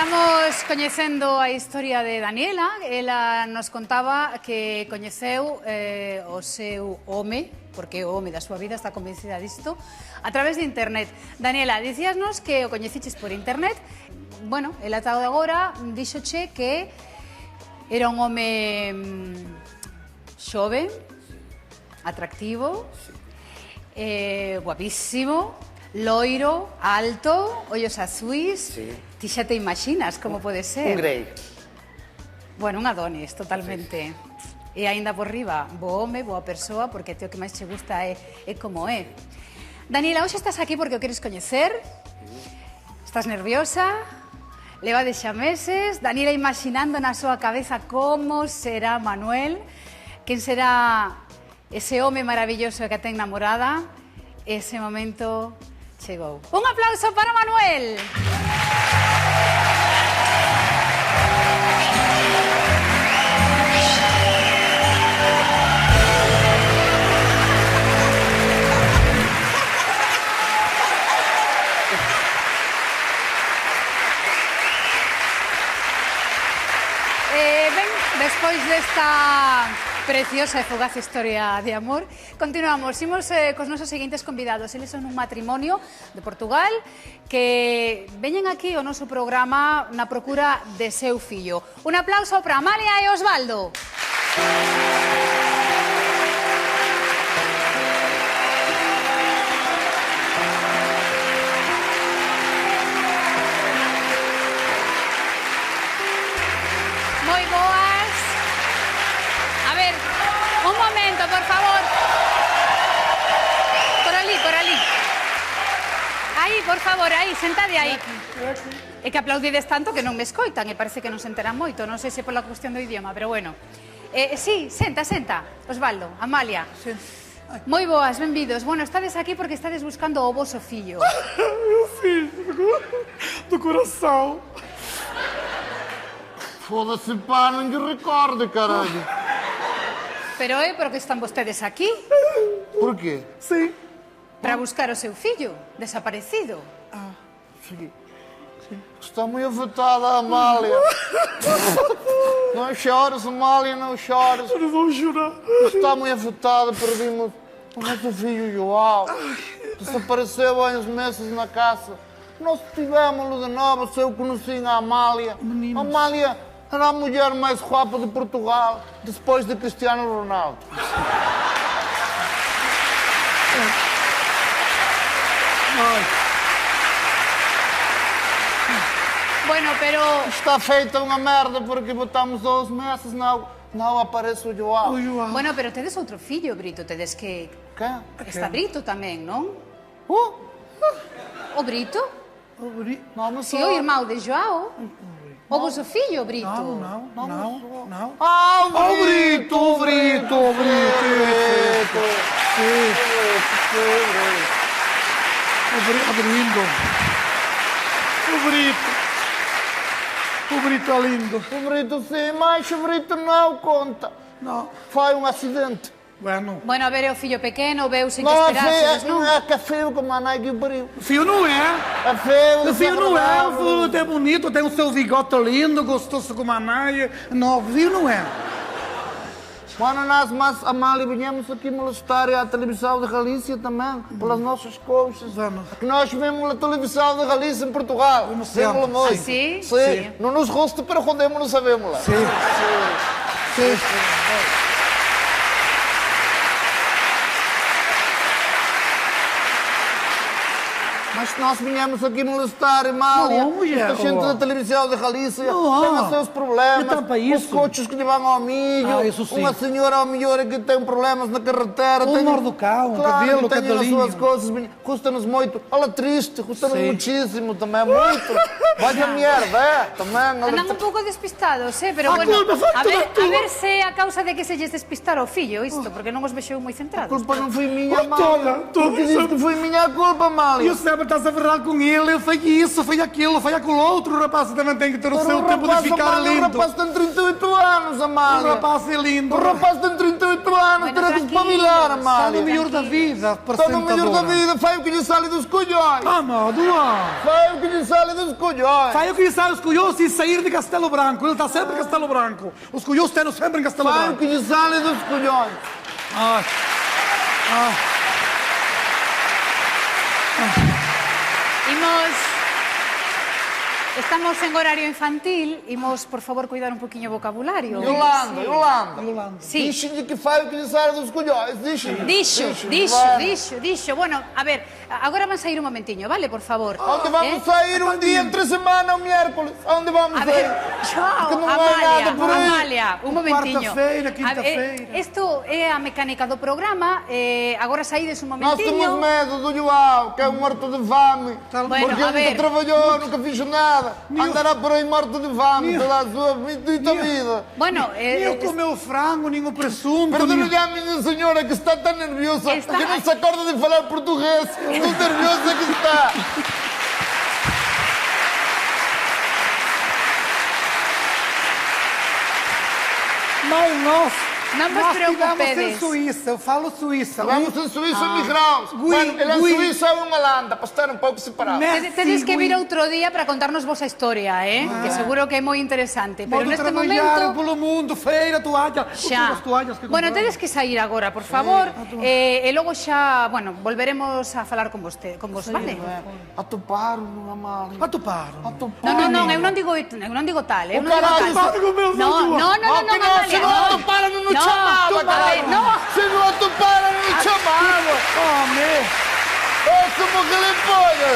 Estamos coñecendo a historia de Daniela. Ela nos contaba que coñeceu o seu home, porque o home da súa vida está convencida disto, a través de internet. Daniela, dicíasnos que o coñeciches por internet. Bueno, ela ata agora díxoche que era un home xove, atractivo, guapísimo, loiro, alto, ollos azuis. Ti xa te imaginas como pode ser? Un grey. Bueno, un Adonis, totalmente. E aínda por riba, bo home, boa persoa, porque o que máis che gusta é como é. Daniela, hoxe estás aquí porque o queres coñecer. Estás nerviosa? Levades xa meses. Daniela imaginando na súa cabeza como será Manuel. Quen será ese home maravilloso que ten namorada. Ese momento chegou. Un aplauso para Manuel. Despois desta preciosa e fugaz historia de amor, continuamos. Imos cos nosos seguintes convidados. Eles son un matrimonio de Portugal que veñen aquí ao noso programa na procura de seu fillo. Un aplauso para Amalia e Osvaldo. Moi boas. A ver, un momento, por favor. Por ali, por ali. Aí, por favor, aí, sentade aí. É que aplaudides tanto que non me escoitan e parece que non se enteran moito. Non sei se pola cuestión do idioma, pero bueno. Sí, senta, senta. Osvaldo, Amalia. Moi boas, benvidos. Bueno, estades aquí porque estades buscando o voso fillo. Meu filho, do coração. Foda-se, pá, non lle recorde, caralho. Pero é porque están vostedes aquí Por qué? Sim. para buscar o seu fillo desaparecido. Sí. Está moi afetada a Amália. Não chores, Amália, não chores. Eu não vou chorar. Está muito afetada, perdimos o nosso filho João. Desapareceu há uns meses na casa. Nós tivemos-lo de novo, eu conheci a Amália. A Amália era a mulher mais guapa de Portugal, depois de Cristiano Ronaldo. Bueno, pero... Está feita uma merda porque botamos 2 meses, não aparece o João. Bueno, pero tedes outro fillo, Brito, tedes que... Quem? Está Brito tamén, non? O Brito? Não, mas Si, o irmão de Joao? O vosso fillo, Brito? Não. Ah, o Brito, o Brito, o Brito. O Brito é lindo. O Brito sim, mas o Brito não conta. Não. Foi um acidente. Bueno. Bueno, a ver, é o fillo pequeno, veu-se que Não, esperásedes, non? é que é feio como a Nike o pariu. Filho não é. É feio. O filho não é. O desagradável. filho é bonito, tem o seu bigode lindo, gostoso como a Naia. Não, o filho não é. Quando nós, mas Amália, viemos aqui molestar a televisão de Galícia também, pelas nossas coisas. Vamos. Que nós vemos a televisão de Galícia em Portugal. Vamos Vemos sempre. muito. Ah, sim? Sim. Sim. Não nos gosta, pero quando não sabemos lá. Sim. Sim. Mas nós viemos aqui molestar, Amália. Não, mulher. Esta gente da televisão de Galícia Não. tem os seus problemas. Então, para Os isso. coches que lhe vão ao milho. Ah, isso sim. Uma senhora ao melhor que tem problemas na carretera. O humor do cão, o cabelo, o tem as cabelinho. suas coisas. Custa-nos muito. Olha, triste. Custa-nos Sim. muitíssimo também. Muito. Vai a merda, é? Também. Andan un pouco despistados, pero A bueno, culpa foi a toda ver, túa. a ver se é a causa de que se lles despistar o fillo, isto, porque non os vexeu moi A centrados. culpa não foi minha, Oi, Amália. toda, Porque disse que foi minha culpa, E o Amália. Seba estás a ferrar com ele, foi isso, foi aquilo, foi aquilo outro. O rapaz também tem que ter o seu tempo de ficar lindo. O rapaz tem 38 anos, Amália. O rapaz é lindo. O rapaz tem 38 anos, terá de espabilar, Amália. Está no melhor da vida, Está no melhor da vida, faz o que lhe sai dos colhões. Amado, faz o que lhe sai dos colhões. Faz o que lhe sai dos colhões e sair de Castelo Branco. Ele está sempre em Castelo Branco. Os colhões estão sempre em Castelo Branco. Faz o que lhe sai dos colhões. Estamos en horario infantil, imos, por favor, cuidar un poquinho o vocabulario. Yolanda. Sí. Dixe-lhe que faz o que lhe sai dos colhões. Dixo. Bueno, a ver, agora van sair un momentiño, vale, por favor. Onde vamos sair un día entre semana, o miércoles? Onde vamos a ver, Joao, Amália, un momentiño. Quarta-feira, quinta-feira. Isto é a mecánica do programa, agora saídes un Nós momentiño. temos medo do Joao, que é um morto de fame. Bueno, porque a ele ver. nunca trabalhou, nunca fez nada. Andará por aí morto de fame toda a sua bendita vida. Bueno, Nem o comeu frango, nem o presunto. Perdona-lhe à minha senhora que está tão nerviosa que não se acorda de falar português. Tão nerviosa que está. Mas nós preocupedes. Estivemos em Suíça, eu falo Suíça. Vamos em Suíça em Migraus. Bueno, ele em Suíça é uma Holanda, para estar um pouco separado. Tedes que vir outro día para contarnos vosa historia, que seguro que é moi interesante. Pero neste momento... polo mundo, feira, toalla. Xa. Bueno, tedes que sair agora, por favor. E logo xa, bueno, volveremos a falar con vos, vale? Atoparon, Amália. Atoparon. Non, eu non digo tal. O caralho, Non, Amália. Se não atoparam, não chamava, caralho. Se não atoparam, não chamava. Homem. Como que lhe pode?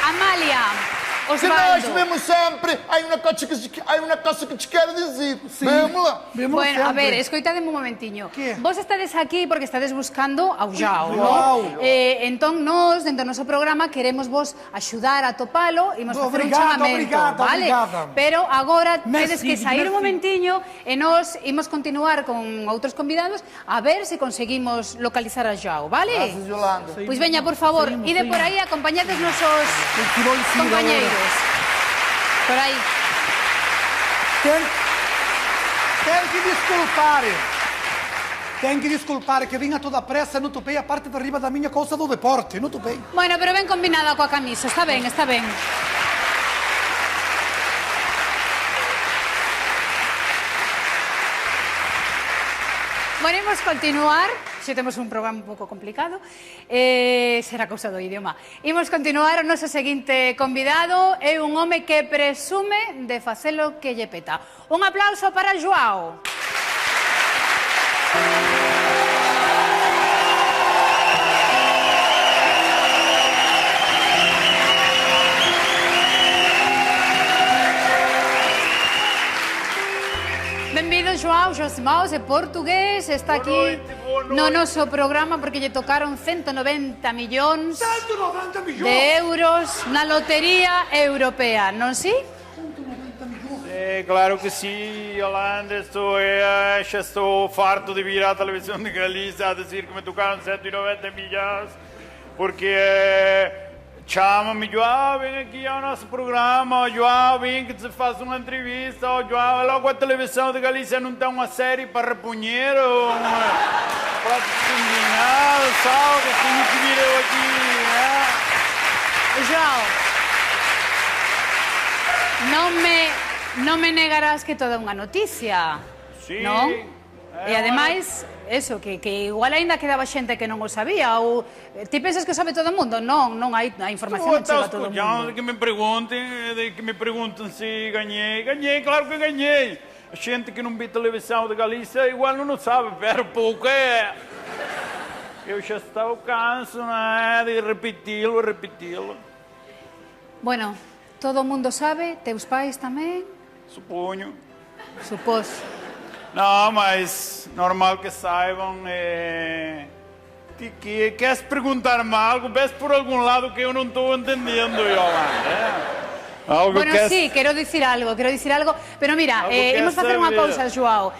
Amália. Se nós vemos sempre, há uma coisa que te quero dizer. Vemos-la. Bueno, a ver, escoitademe un momentiño. Vos estades aquí porque estades buscando ao Joao, non? Entón, nós, dentro do noso programa, queremos vos axudar a topalo e imos facer un chamamento, vale? Pero agora tedes que sair un momentiño e nós imos continuar con outros convidados a ver se conseguimos localizar a Joao, vale? Gracias, Yolanda. Pois veña, por favor, ide por aí, acompañades nosos compañeiros. Por aí. Tem que desculpar que vim a toda pressa e não topei a parte de arriba da minha calça do deporte, não topei. Bueno, pero ben combinada coa camisa, está ben, está ben. Bueno, imos continuar. Xe temos un programa un pouco complicado, será cousa do idioma. Imos continuar, o noso seguinte convidado é un home que presume de facelo que lle peta. Un aplauso para Joao. Benvido, Joao Josmaos, é portugués, está aquí no noso programa porque lle tocaron 190 millóns de euros na lotería europea, non si? Claro que sí, Yolanda, já estou farto de vir à televisão de Galícia a dizer que me tocaram 190 milhões, porque chama-me, Joao, vem aqui ao nosso programa, Joao, vem que te faça uma entrevista, Joao, logo a televisão de Galícia não tem uma série para repunher, para combinar, sabe, que tenho que vir eu aqui, né? Joao, non me negarás que toda unha noticia, non? E ademais, eso, que igual ainda quedaba xente que non o sabía, ou ti pensas que o sabe todo o mundo? Non, a información non chega a todo o mundo. Que me pergunten se ganhei, claro que ganhei. A xente que non vê televisão de Galícia igual non o sabe, pero pouco é. Eu já estou canso, né, de repeti-lo. Bueno, todo o mundo sabe, teus pais tamén? Suponho. Supós. Não, mas normal que saibam. Queres perguntar-me algo? Vês por algum lado que eu não estou entendendo, Yolanda. Bueno, sí, quero dicir algo, pero mira, imos facer unha pausa, Joao.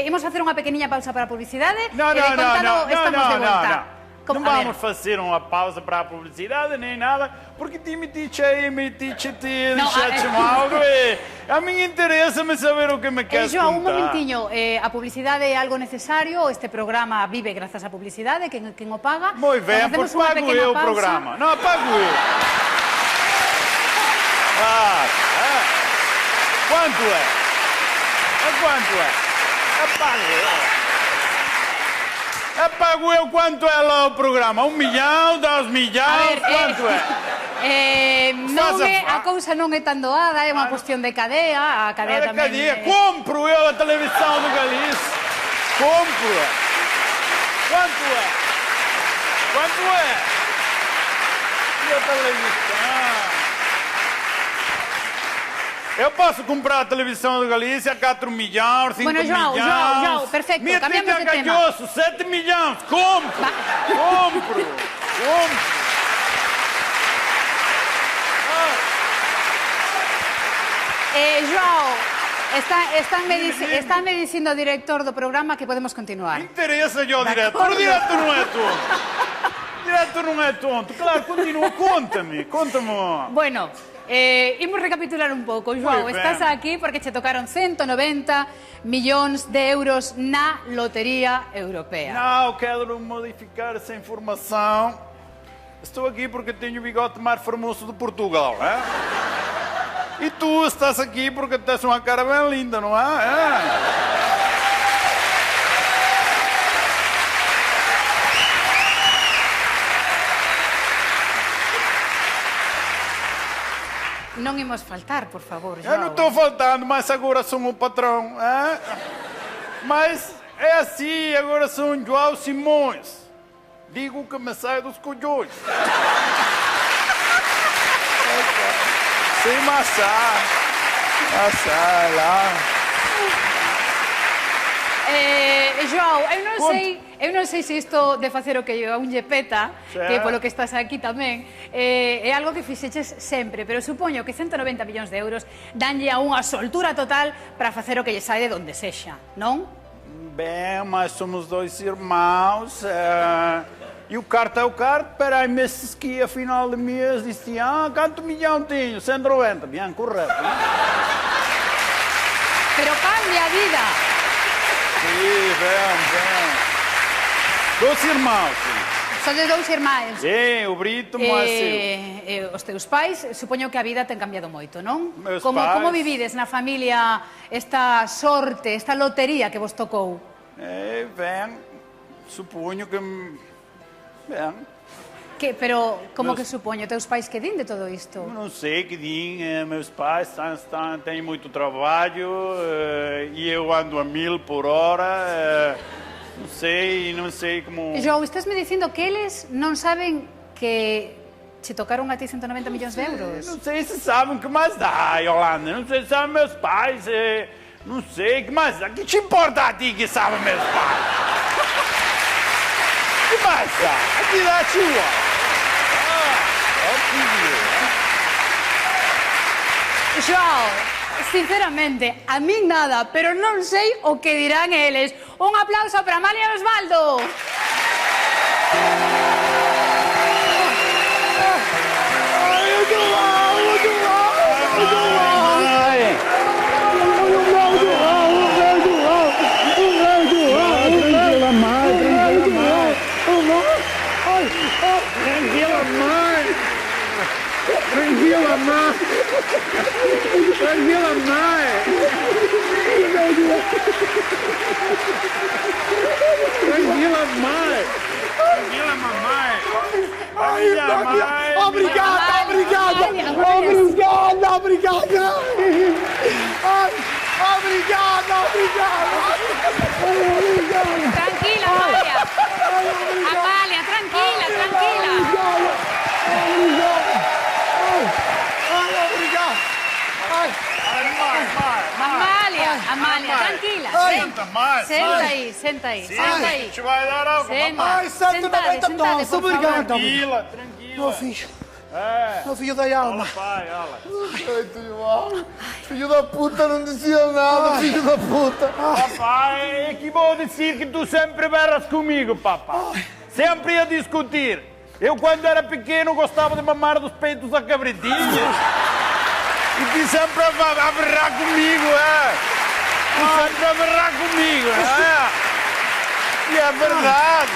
Imos facer unha pequeniña pausa para a publicidade. No, estamos de volta. Não vamos fazer uma pausa para a publicidade nem nada, porque ti metiste aí, metiste ti, deixaste-me algo. A mim interessa-me saber o que me queres contar. João, un momentiño, a publicidade é algo necesario, este programa vive grazas á publicidade, quen o paga. Moi ben, pois pago eu o programa. Non, pago eu. Quanto é? Quanto é? Pago eu. Pago eu quanto é lá o programa? 1 milhão, 2 milhões, quanto é? A cousa non é tan doada, é unha cuestión de cadea, a cadea tamén... Compro eu a televisão do Galicia. Compro. Quanto é? Quanto é? E a televisão? Eu posso comprar a televisão da Galícia, 4 milhões, 5 milhões. João, perfeito, cambiamos de tema. Galhoso, 7 milhões, compro. João, está me dicindo o director do programa que podemos continuar. Interessa yo, diretor. O diretor non é tonto. Diretor non é tonto. Claro, continua, conta-me. Bueno, imos recapitular un pouco. João, estás aquí porque che tocaron 190 millóns de euros na lotería europea. Não, quero modificar essa informação. Estou aqui porque tenho o bigode mais famoso de Portugal, é? E tu estás aqui porque tens uma cara bem linda, não é? Non imos faltar, por favor, João. Eu não estou faltando, mas agora sou o patrão, é? Mas é assim, agora sou um João Simões. Digo que me sai dos colhões. Sem maçã. Maçã lá. João, eu non sei se isto de facer o que a un lle peta, que polo que estás aquí tamén, é algo que fixeches sempre, pero supoño que 190 millóns de euros danlle a unha soltura total para facer o que lle sai de donde sexa, non? Bem, mas somos dois irmãos, e o carta é o carta, peraí, meses que a final de mês disse, quanto milhão tenho? 190, bem, correto. Pero cambia a vida. Sim, bem. Dois irmãos. Sodes dous irmáns. Sim, o Brito e os teus pais, supoño que a vida ten cambiado moito, non? Meus Como vivides na familia esta sorte, esta lotería que vos tocou? Bem, supoño que... Bem... Pero, como que supoño? Teus pais que din de todo isto? Não sei que din, meus pais têm muito trabalho e eu ando a 1000 por hora, não sei como... João, estás me dicindo que eles non saben que te tocaron a ti 190 millóns de euros? Não sei se sabem o que mais dá, Yolanda, não sei se sabem meus pais, não sei o que mais dá. O que te importa a ti que sabem meus pais? O que mais dá? Aqui dá tua. João, sinceramente, a min nada, pero non sei o que dirán eles. Un aplauso para Amalia e Osvaldo. Tranquila, mãe! Tranquila, mãe! Tranquila, mamãe! Obrigada! Tranquila, Amalia! Amalia, tranquila! Amalia, tranquila. Senta aí. A gente vai dar algo. Ai, 190 dólares, obrigado. Tranquila. Meu filho da alma. Pai, olha. Filho da puta, não dizia nada, filho da puta. Papai, que vou dizer que tu sempre berras comigo, papai. Sempre ia discutir. Eu, quando era pequeno, gostava de mamar dos peitos a cabritinhas. E tu sempre a berrar comigo, Tu sempre a berrar comigo, E é verdade.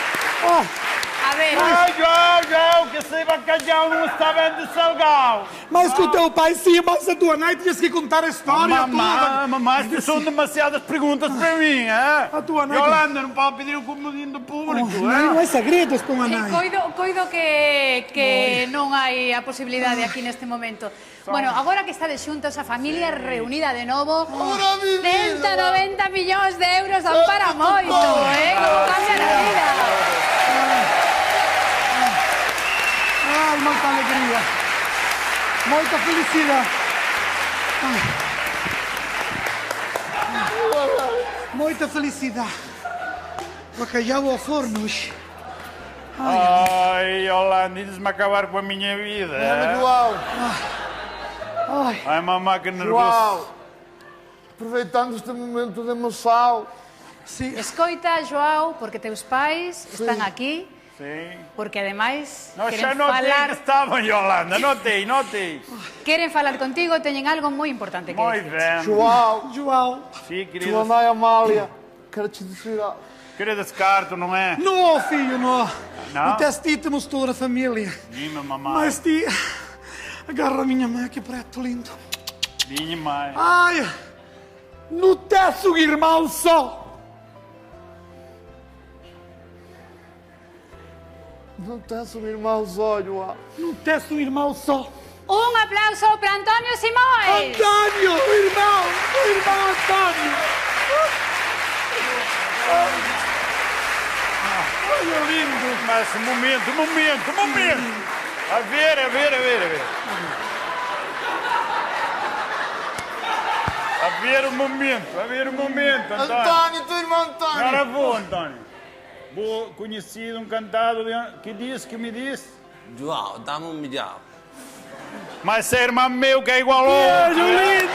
A ver, João, que esse bacalhau não está bem de salgado. Mas que o teu pai sim, mas a tua mãe tinhas que contar a história toda. Mamãe, isto são demasiadas perguntas para mim, A tua mãe... Yolanda, não pode pedir o comodinho do público, Não é segredos para uma mãe. coido que non hai a posibilidade aquí neste momento. Bueno, agora que estades xuntos, a familia reunida de novo, Ora, mi vida. 190 millóns de euros dan para moito, Como cambian a vida. Ai, moita alegria. Moita felicidade. Moita felicidade. Bacalhau ao forno. Ai, Yolanda, diz-me acabar com a minha vida. João, Ai, mamãe, que nervoso. João, aproveitando este momento de emoção, Sim. Escoita, Joao, porque teus pais están aquí, Sim. porque ademais Não, já queren notei que falar, estavam, Yolanda, notei. queren falar contigo, teñen algo moi importante que Muito decir. bem. João, João. Sim, tua querida. mãe Amália, quero te dizer algo. Querida descarto, não é? Não, filho, não. Não? Não testítamos toda a família. Dime, mamãe. Mas ti... Agarra a minha mãe, que preto lindo. Dime mais. Ai, não tens um irmão só. Não tens um irmão só, João. Não tens um irmão só. Un aplauso para Antonio Simões. Antônio, o irmão Antônio. Olha, lindo. Mas momento. A ver. A ver o momento, António. Antônio, teu irmão Antônio. Agora vou, António. Vou conhecido um cantado que me disse. João, dá-me um milhão. Mas é irmão meu que é igual ao Olha, outro. lindo.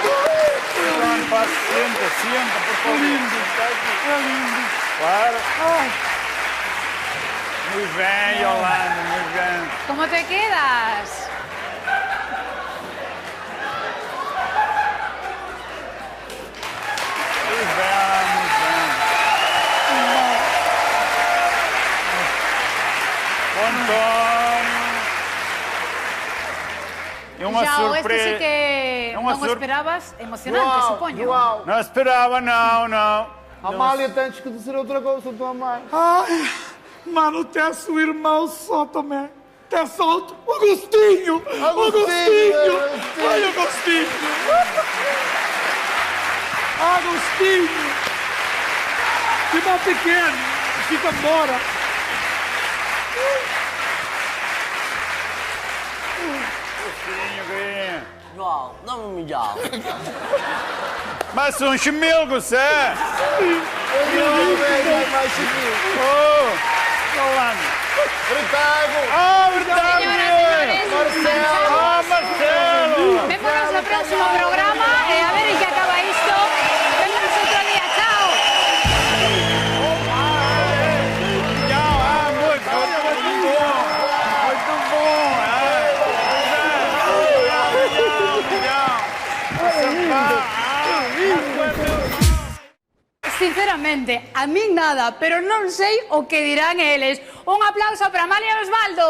Senta, por favor. É lindo. Claro. Ai, Muito bem, Yolanda, muito bem. Como te quedas? Muito bem. Antônio. É uma Joao, este surpresa. sí que É uma non o esperabas. Emocionante, João, supoño. João, Não esperava, não. Amália, tens que dizer outra coisa, tua mãe. ai, mano, tens um irmão só também. Tens outro, Agostinho. Agostinho. Olha, Agostinho. Agostinho. Irmão pequeno, fica embora. João, dá-me um milhão. Mas são chimilgos, é? Mais chiquinho. Oh, Yolanda. Ricardo. Verdade! Señoras y señores, Marcelo! vémonos no próximo programa e a ver en que acaba isto. Vémonos outro día, chao. Sinceramente, a min nada, pero non sei o que dirán eles. Un aplauso para Amalia e Osvaldo.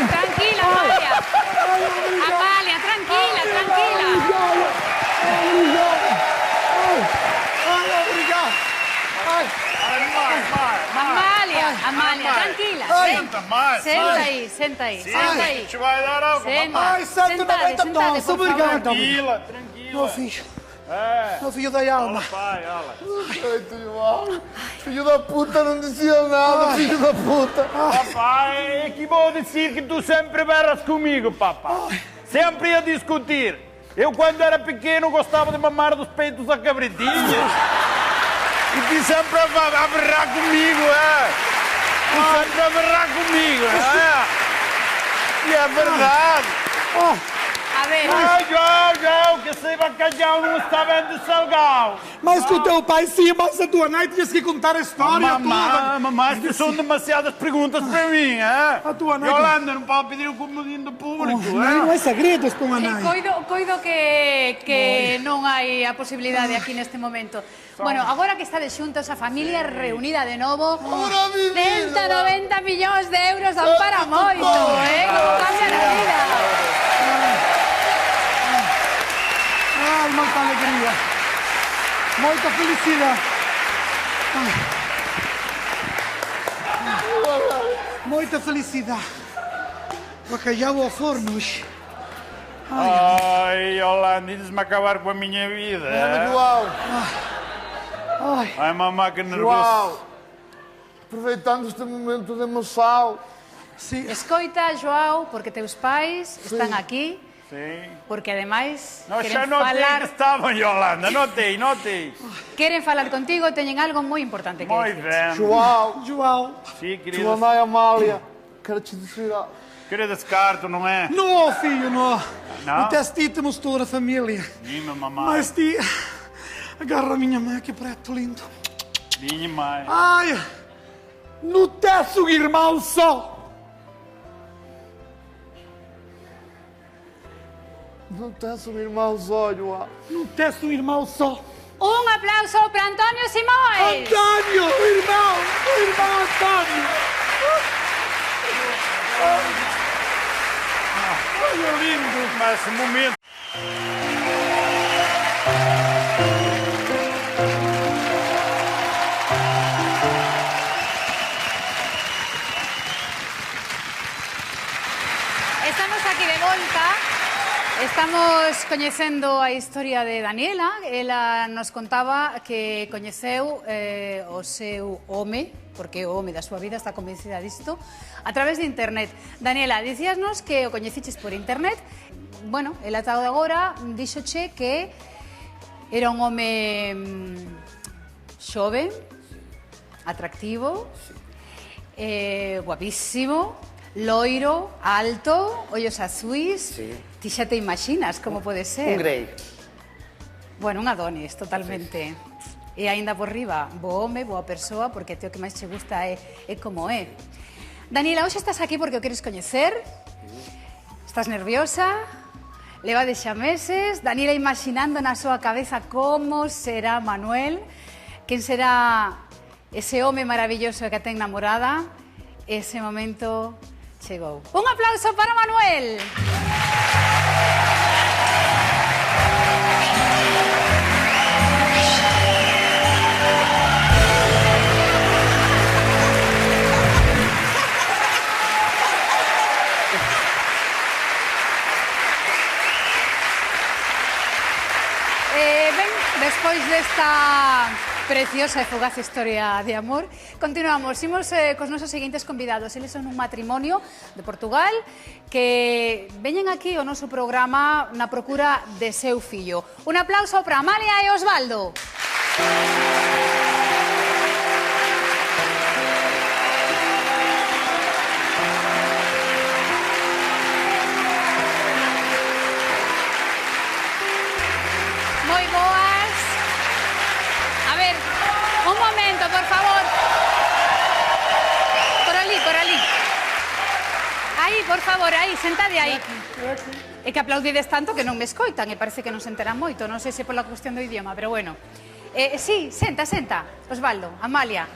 Tranquila, Amalia. Amalia, tranquila. Amalia. Amalia, tranquila. Senta mais. Senta aí, senta aí. Sim, Senta a aí. gente vai dar algo. Senta. Ai, 190 dólares, por favor. obrigado. Tranquila, tranquila. Meu filho. É. Meu filho da alma. Olha, pai, olha. Eita, João. Filho da puta, não dizia nada, filho da puta. Papai, que vou dizer que tu sempre berras comigo, papai. Sempre a discutir. Eu, quando era pequeno, gostava de mamar dos peitos a cabritinhas. E tu sempre a berrar comigo, é? Tu sempre a berrar comigo, é? E é verdade. A ver, João, que esse bacalhau não está bem de salgado. Mas com o teu pai sim, mas a tua mãe tinhas que contar a história toda. Mamãe, isto são demasiadas perguntas para mim, é? A tua mãe- Yolanda, não pode pedir o comodinho do público, Não é? é segredos para uma sí, mãe. coido que non hai a posibilidade aquí neste momento. Bueno, agora que estades xuntos, a familia reunida de novo, Ora, mi vida. 190 millóns de euros dan para moito, cambian a vida. Ai, muita alegria. Muita felicidade. Muita felicidade. Bacalhau ao forno hoje. Ai, Yolanda, diz-me acabar com a minha vida, Olha, é? João. Ai, Ai, mamãe, que nervoso. João. Aproveitando este momento de emoção. sim. Escoita, Joao, porque teus pais están aquí, Sim. porque ademais Não, já queren notei que falar, estavam, Yolanda, notei. queren falar contigo, teñen algo moi importante que Muito decir. bem. João. João. Sim, Tua querida. mãe Amália. Quero te dizer algo. Querida descarto, não é? Não, filho, não. Não? Não te temos toda a família. Dime, mamãe. Mas ti, agarra a minha mãe, que preto lindo. Dime mais. Ai, não tens um irmão só. Não tens um irmão olhos, João. Não tens um irmão só. Un aplauso para Antonio Simões. Antônio, o irmão Antônio. Olha, lindo. Mas um momento. Estamos aquí de volta. Estamos coñecendo a historia de Daniela. Ela nos contaba que coñeceu o seu home, porque o home da súa vida está convencida disto, a través de internet. Daniela, dicíasnos que o coñeciches por internet. Bueno, ela ata agora díxoche que era un home xove, atractivo, guapísimo, loiro, alto, ollos azuis. Sí. Ti xa te imaginas como pode ser? Un grey. Bueno, un Adonis, totalmente. E aínda por riba, bo home, boa persoa, porque o que máis che gusta é como é. Daniela, hoxe estás aquí porque o queres coñecer. Estás nerviosa? Levades xa meses. Daniela imaginando na súa cabeza como será Manuel. Quen será ese home maravilloso que ten namorada. Ese momento chegou. Un aplauso para Manuel. Ben, despois desta preciosa e fugaz historia de amor, continuamos. Imos cos nosos seguintes convidados. Eles son un matrimonio de Portugal que veñen aquí ao noso programa na procura de seu fillo. Un aplauso para Amalia e Osvaldo. Moi boas. A ver, un momento, por favor. Por ali, por ali. Aí, por favor, aí, sentade aí. É que aplaudides tanto que non me escoitan e parece que non se enteran moito. Non sei se pola cuestión do idioma, pero bueno. Sí, senta. Osvaldo, Amalia.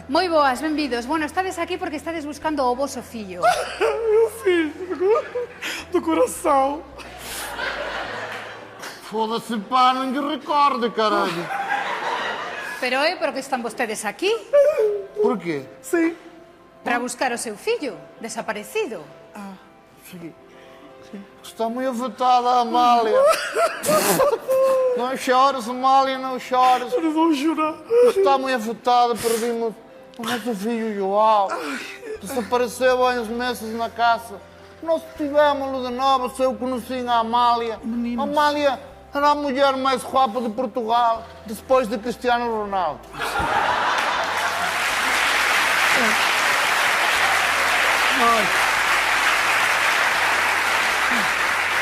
Moi boas, benvidos. Bueno, estades aquí porque estades buscando o voso fillo. Meu filho, do coração. Foda-se, pá, ninguém recorde, caralho. Pero é porque están vostedes aquí. Porquê? Sim. Para buscar o seu fillo desaparecido. Sim. Está muito afetada a Amália. Não chores, Amália, não chores. Eu não vou chorar. Está muito afetada, perdimos o nosso filho João. Desapareceu há uns meses na caça. Nós tivemos de novo, eu conheci a Amália. A Amália era a mulher mais guapa de Portugal, depois de Cristiano Ronaldo.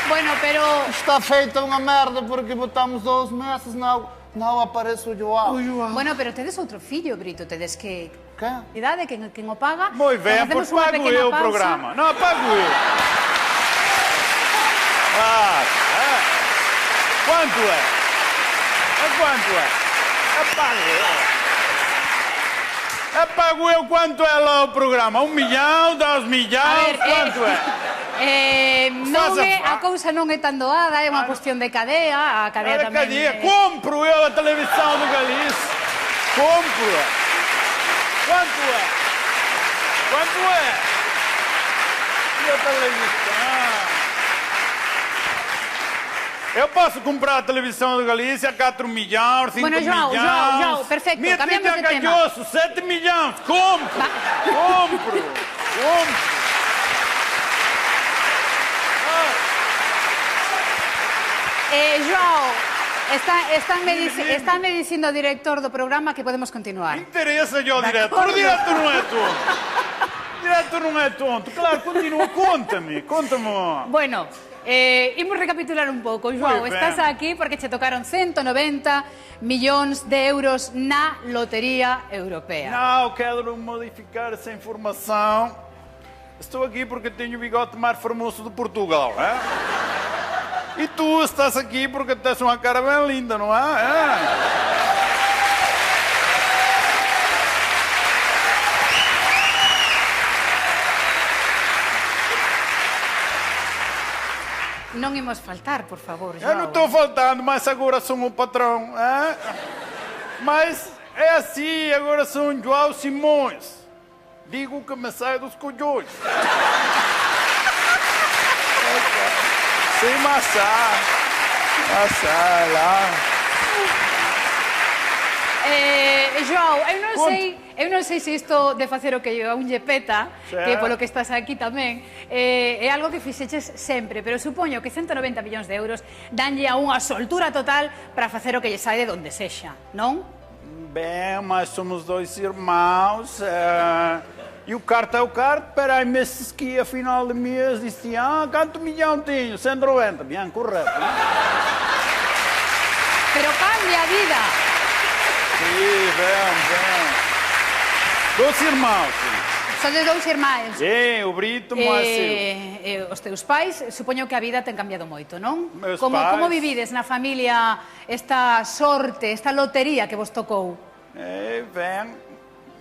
Bueno, pero... Está feita uma merda porque botamos 2 meses, não aparece o João. Bueno, pero tedes outro fillo, Brito, tedes que... Que? Idade, quen o paga. Muy bien, Hacemos pues unha pago pequena eu o pausa. programa. No, pago eu. Quanto é? Quanto é? Pago eu quanto é lá o programa? 1 milhão, 2 milhões, quanto é? Non é, a cousa non é tan doada, é unha cuestión de cadea, a cadea Olha, tamén... cadê? Compro eu a televisão do Galícia. Compro. Quanto é? Quanto é? E a televisão? Eu posso comprar a televisão do Galícia a 4 milhões, 5 Bueno, milhões. João, perfecto, cambiamos de tema. Galhoso, 7 milhões. Compro. Compro. João, está me dicindo o director do programa que podemos continuar. Interessa yo, diretor. O diretor não é tonto. Diretor não é tonto. Claro, continua. Conta-me. Bueno, imos recapitular un pouco. João, Muy ben. estás aquí porque che tocaron 190 millóns de euros na Lotería Europea. Não, quero modificar essa informação. Estou aqui porque tenho o bigode mais formoso de Portugal, é? E tu estás aqui porque tens uma cara bem linda, não é? Non imos faltar, por favor, Eu João. não estou faltando, mas agora sou o patrão, é? Mas é assim, agora sou um João Simões. Digo que me sai dos colhões. Sem maçã. Maçã lá. João, eu non sei se isto de facer o que a un lle peta, que polo que estás aquí tamén, é algo que fixeches sempre, pero supoño que 190 millóns de euros danlle a unha soltura total para facer o que lle sai de donde sexa, non? Bem, mas somos 2 irmãos. E o carta é o carta. Espera aí, meses que a final de mês disse: quanto milhão tenho? 190. Bem, correto. Pero cambia a vida. Sim, bem. 2 irmãos. Sodes 2 irmáns. O Brito, mas Os teus pais, supoño que a vida ten cambiado moito, non? Meus Como pais. vivides na familia esta sorte, esta lotería que vos tocou? Bem,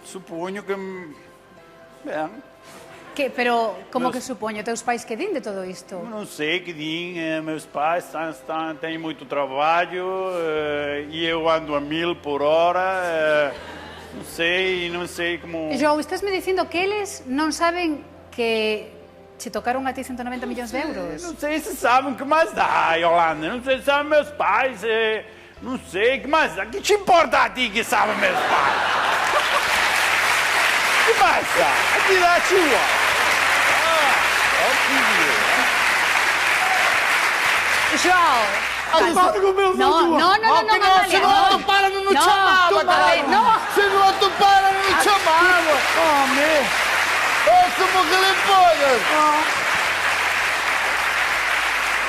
suponho que... Bem, Pero como que supoño, teus pais que din de todo isto? não sei que din, meus pais têm muito trabalho e eu ando a 1000 por hora. Não sei como... João, estás me dicindo que eles non saben que che tocaron a ti 190 millóns de euros? Não sei se sabem o que mais dá, Yolanda. Não sei se sabem meus pais. Não sei o que mais dá. O que te importa a ti que sabem meus pais? O que mais dá? Aqui dá a tua. João! Para com meus Não, Amália. Senão tu para no chamado, cara. Não. Senão tu para no chamado. Eu sou gilipollas.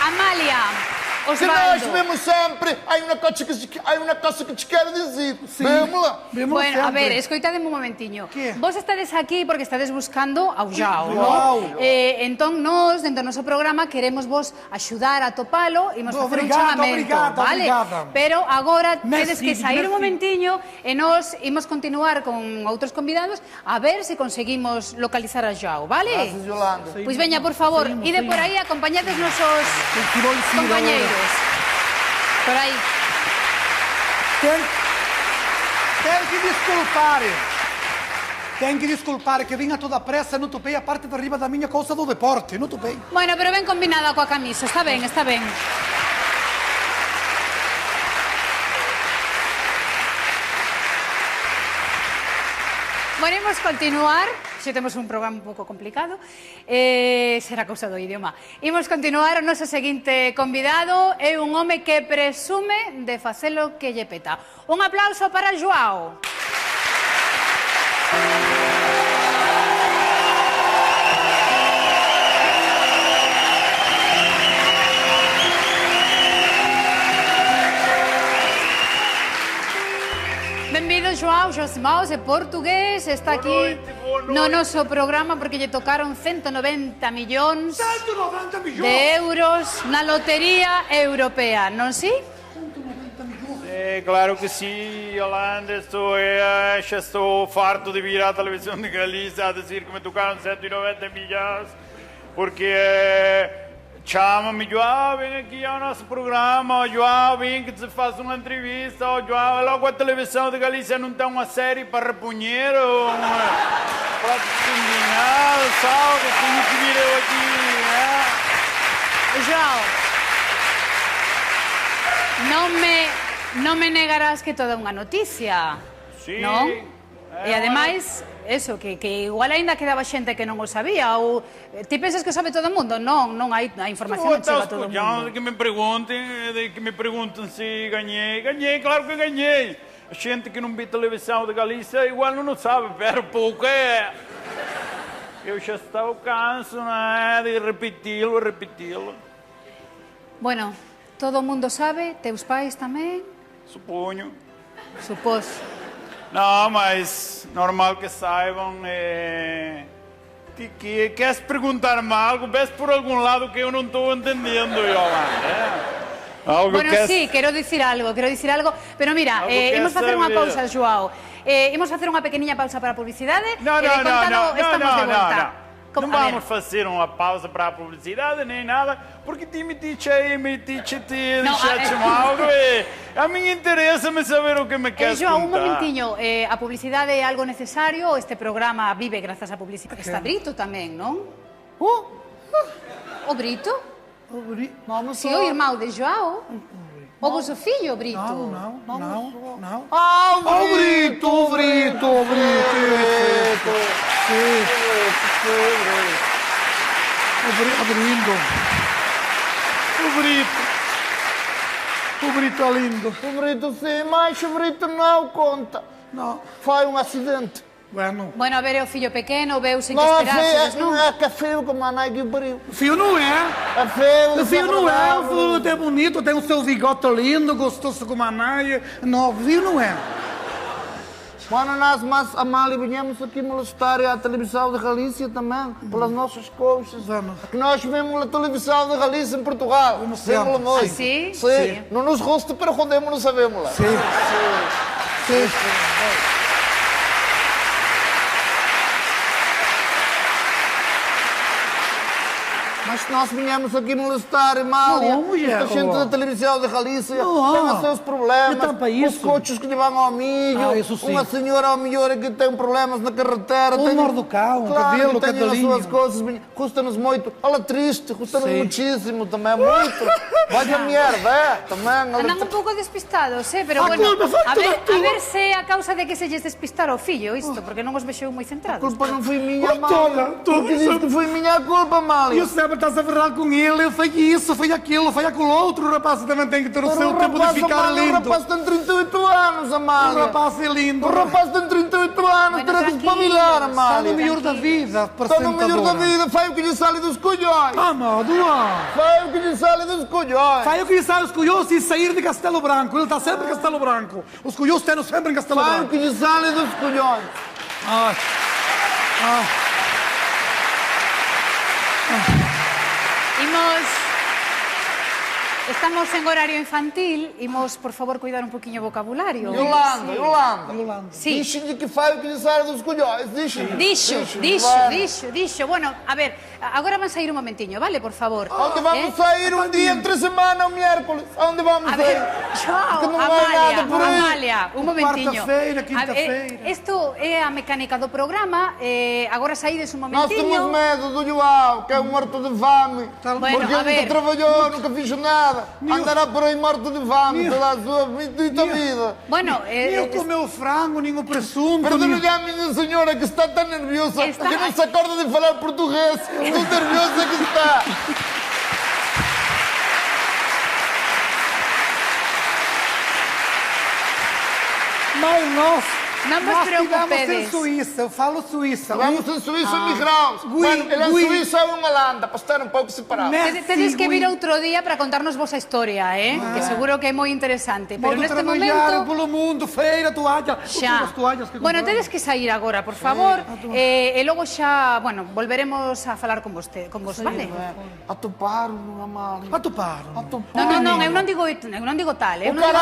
Amália, Que nós Osvaldo. vemos sempre. Há uma coisa que te quero dizer. Vamos lá. Bueno, a ver, escoitademe un momentiño. Que? Vos estades aquí porque estades buscando ao João, Joao. non? Entón, nós, dentro do noso programa, queremos vos axudar a topalo e imos facer un Obrigada, chamamento, obrigada, vale? obrigada. Pero agora Merci, tedes que sair un merci. momentiño e nós imos continuar con outros convidados a ver se conseguimos localizar a Joao, vale? Gracias, Yolanda. Pois veña, por favor, ide por aí, acompañade os nosos que vou ensinar compañeiros. Por aí. Tem que desculpar. Tem que desculpar que vim a toda pressa e não topei a parte de arriba da minha calça do deporte, não topei. Bueno, pero ben combinada coa camisa, está ben, está ben. Bueno, imos continuar, xe temos un programa un pouco complicado, será causa do idioma. Imos continuar, o noso seguinte convidado é un home que presume de facelo que lle peta. Un aplauso para Joao. Benvido, Joao Josemaos, é portugués, está aquí no noso programa porque lle tocaron 190 millóns 190 millóns de euros na lotería europea, non si? Claro que sí, Yolanda, já estou farto de vir à televisão de Galícia a dizer que me tocaram 190 milhões, porque chama-me, João, vem aqui ao nosso programa, João, vem que te faça uma entrevista, João, logo a televisão de Galícia não tem uma série para repunher, para combinar, sabe, tenho que vir eu aqui, né? Joao, non me negarás que toda unha noticia, Sí. non? E ademais, eso, que igual aínda quedaba xente que non o sabía, ou ti pensas que o sabe todo o mundo? Non, a información non chega a todo o mundo. Que me perguntam se ganhei, claro que ganhei. A gente que não vê televisão de Galícia igual não sabe, pero pouco é. Eu já estou canso, né, de repeti-lo. Bueno, todo o mundo sabe, teus pais tamén, Suponho. supós. Não, mas normal que saibam. Queres perguntar-me algo? Vês por algum lado que eu não estou entendendo, Yolanda. Algo Bueno, sí, quero dicir algo, pero mira, imos facer unha pausa, Joao. Imos facer unha pequeniña pausa para a publicidade. Não, estamos de volta. Não vamos fazer uma pausa para a publicidade nem nada, porque ti me dice algo e a mim interessa-me saber o que me queres Joao, contar. un momentiño, a publicidade é algo necesario, este programa vive grazas á publicidade. Está Brito tamén, non? O Brito? Vamos Si, o irmão de Joao? O vosso fillo, Brito? Não. Ah, O Brito. O Brito é lindo. O Brito sim, mas o Brito não conta. Não. Foi um acidente. Bueno, a ver, é o fillo pequeno, veu sen que Não, esperar, non? é que é feio como a Nike o pariu. Filho não é. É feio. O filho não é. O desagradável. filho é bonito, tem o seu bigote lindo, gostoso como a Naia. Não, o filho não é. Mano, nós, mas a Mali, vinhamos aqui molestar a televisão de Galícia também, pelas nossas coxas. Vamos. Que nós vemos a televisão de Galícia em Portugal. Vamos Vemos sempre. muito. Ah, sim? Sim. Não nos rosta, pero rodemos, não sabemos lá. Sim. Mas nós vinhamos aqui molestar, Mália. Não, mulher. A gente da televisão de Galícia Não. tem os seus problemas. Então, para Os isso. coches que lhe vão ao milho. Ah, isso sim. Uma senhora ao milho que tem problemas na carretera. O amor do cão, o cabelo, o tem as cabelinho. suas coisas. Custa-nos muito. Ela é triste, custa-nos Sim. muitíssimo também, muito. Vai a merda, é, também. Andan un pouco despistados, pero A bueno, culpa foi toda a ver se é a causa de que se lles despistar o fillo, isto, porque non os vexeu moi A centrados. culpa não foi minha, Ai, Mália. toda, Porque disse que foi minha culpa, E Mália. sempre estás a ferrar com ele, foi isso, foi aquilo, foi aquilo outro. O rapaz também tem que ter o seu tempo de ficar O lindo. rapaz tem 38 anos, O Amália. rapaz é lindo. O rapaz tem 38 anos, Bueno, terá que tranquilo. espabilar, Está no Amália. melhor da vida, Está no melhor da apresentadora. vida, faz o que lhe sai dos colhões. Amado, Faz o que lhe sai dos colhões. faz o que sai os cunhos e sair de Castelo Branco. Ele está sempre em Castelo Branco. Os cunhos estão sempre em Castelo Faz o Branco. que lhe sai dos colhões. Ai. Ai. Estamos en horario infantil, imos, por favor, cuidar un poquinho o vocabulario. Yolanda. Sí. Dixe-lhe que fai o que lhe sai dos colhões. Dixo. Bueno, a ver, agora van sair un momentiño, vale, por favor. Onde vamos sair un día entre semana, o miércoles? Onde vamos A ver, Que non vai nada por aí. Amalia, un momentiño. Cuarta-feira, quinta-feira. Isto é a mecánica do programa, agora saídes un Nós temos momentiño. medo do João, que é um morto de fame. Bueno, Porque a ele nunca ver. trabalhou, nunca fez nada. Andará por aí morto de fame toda a sua vida. Bueno, Nem o comeu frango, nem o presunto. Perdona-lhe à minha senhora que está tão nerviosa Está- que não se acorda de falar português. Tão nerviosa que está. Mas nós Non vos estivemos em preocupedes. Suíça, eu falo Suíça. Vamos em Suíça migraus. Bueno, ele em Suíça é uma Holanda, para estar um pouco separado. Tedes que vir outro día para contarnos vosa historia, que seguro que é moi interesante. Pero Modo neste trabalhar momento... polo mundo, feira, toalla. Xa. As toallas que Bueno, compramos. tedes que sair agora, por favor. E logo xa, bueno, volveremos a falar con vos, vale? Atoparam-no, Amália. Atoparam. Non, eu non digo tal, eu O non digo